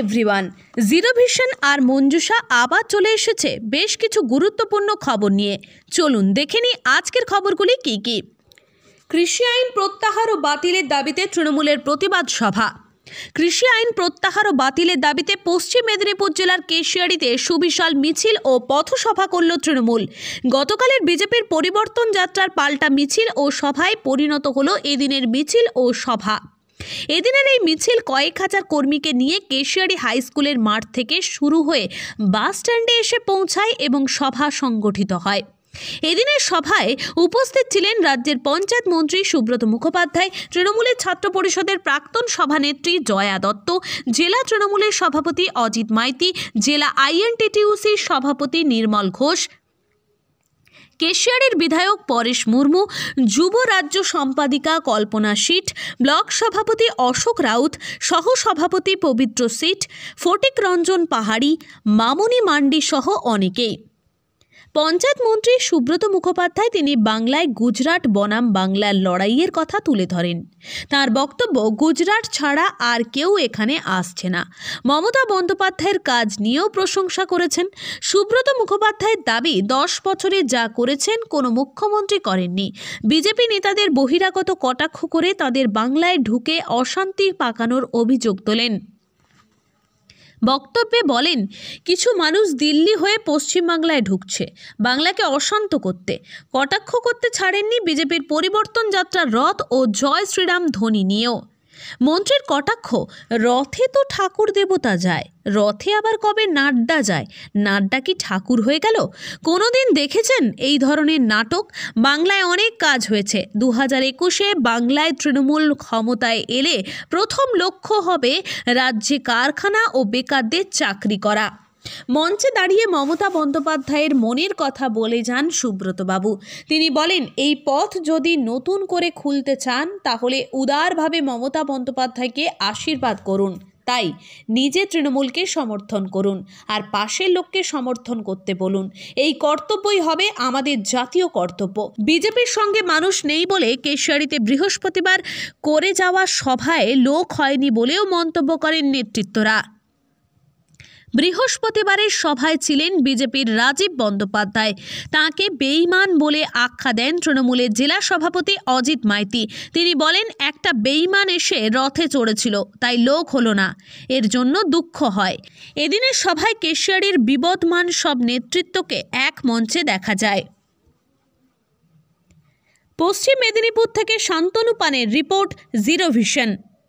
Everyone, zero vision আর মঞ্জুষা আবার চলে এসেছে বেশ কিছু গুরুত্বপূর্ণ খবর নিয়ে। চলুন দেখে নিই আজকের খবরগুলি কী কী। কৃষি আইন প্রত্যাহার ও বাতিলের দাবিতে তৃণমূলের প্রতিবাদ সভা। কৃষি আইন প্রত্যাহার ও বাতিলের দাবিতে পশ্চিম মেদিনীপুর জেলার কেশিয়াড়িতে সুবিশাল মিছিল ও পথসভা করল তৃণমূল। গতকালের বিজেপির পরিবর্তন যাত্রার পাল্টা মিছিল ও সভায় পরিণত হলো এদিনের মিছিল ও সভা। এদিনের এই মিছিল কয়েক হাজার কর্মীকে নিয়ে কেশিয়াড়ি হাই স্কুলের মাঠ থেকে শুরু হয়ে বাস স্ট্যান্ডে এসে পৌঁছায় এবং সভা সংগঠিত হয়। এদিনের সভায় উপস্থিত ছিলেন রাজ্যের পঞ্চায়েত মন্ত্রী সুব্রত মুখোপাধ্যায়, তৃণমূলের ছাত্র পরিষদের প্রাক্তন সভানেত্রী জয়া দত্ত, জেলা তৃণমূলের সভাপতি অজিত মাইতি, জেলা আইএনটিটিইউসির সভাপতি নির্মল ঘোষ, কেশিয়াড়ির বিধায়ক পরেশ মুর্মু, যুব রাজ্য সম্পাদিকা কল্পনা সিট, ব্লক সভাপতি অশোক রাউত, সহ সভাপতি পবিত্র সিট, ফটিক রঞ্জন পাহাড়ি, মামনি মান্ডি সহ অনেকেই। পঞ্চায়েত মন্ত্রী সুব্রত মুখোপাধ্যায় তিনি বাংলায় গুজরাট বনাম বাংলার লড়াইয়ের কথা তুলে ধরেন। তার বক্তব্য, গুজরাট ছাড়া আর কেউ এখানে আসছে না। মমতা বন্দ্যোপাধ্যায়ের কাজ নিয়েও প্রশংসা করেছেন। সুব্রত মুখোপাধ্যায়ের দাবি, 10 বছরে যা করেছেন কোনো মুখ্যমন্ত্রী করেননি। বিজেপি নেতাদের বহিরাগত কটাক্ষ করে তাদের বাংলায় ঢুকে অশান্তি পাকানোর অভিযোগ তোলেন। বক্তব্যে বলেন, কিছু মানুষ দিল্লি হয়ে পশ্চিমবাংলায় ঢুকছে বাংলাকে অশান্ত করতে। কটাক্ষ করতে ছাড়েননি বিজেপির পরিবর্তন যাত্রার রথ ও জয় শ্রীরাম ধ্বনি নিয়েও। মন্ত্রীর কটাক্ষ, রথে তো ঠাকুর দেবতা যায়, রথে আবার কবে নাড্ডা যায়? নাড্ডা কি ঠাকুর হয়ে গেল? কোনোদিন দেখেছেন এই ধরনের নাটক? বাংলায় অনেক কাজ হয়েছে। 2021-এ বাংলায় তৃণমূল ক্ষমতায় এলে প্রথম লক্ষ্য হবে রাজ্যে কারখানা ও বেকারদের চাকরি করা। মঞ্চে দাঁড়িয়ে মমতা বন্দ্যোপাধ্যায়ের মনের কথা বলে যান সুব্রতবাবু। তিনি বলেন, এই পথ যদি নতুন করে খুলতে চান তাহলে উদারভাবে মমতা বন্দ্যোপাধ্যায়কে আশীর্বাদ করুন। তাই নিজে তৃণমূলকে সমর্থন করুন আর পাশের লোককে সমর্থন করতে বলুন। এই কর্তব্যই হবে আমাদের জাতীয় কর্তব্য। বিজেপির সঙ্গে মানুষ নেই বলে কেশিয়াড়িতে বৃহস্পতিবার করে যাওয়া সভায় লোক হয়নি বলেও মন্তব্য করেন নেতৃত্বরা। বৃহস্পতিবারের সভায় ছিলেন বিজেপির রাজীব বন্দ্যোপাধ্যায়। তাকে বেঈমান বলে আখ্যা দেন তৃণমূলের জেলা সভাপতি অজিত মাইতি। তিনি বলেন, একটা বেঈমান এসে রথে চড়েছিল, তাই লোক হলো না, এর জন্য দুঃখ হয়। এদিনের সভায় কেশিয়াড়ির বিবদমান সব নেতৃত্বকে এক মঞ্চে দেখা যায়। পশ্চিম মেদিনীপুর থেকে শান্তনু পানের রিপোর্ট, জিরো ভিশন।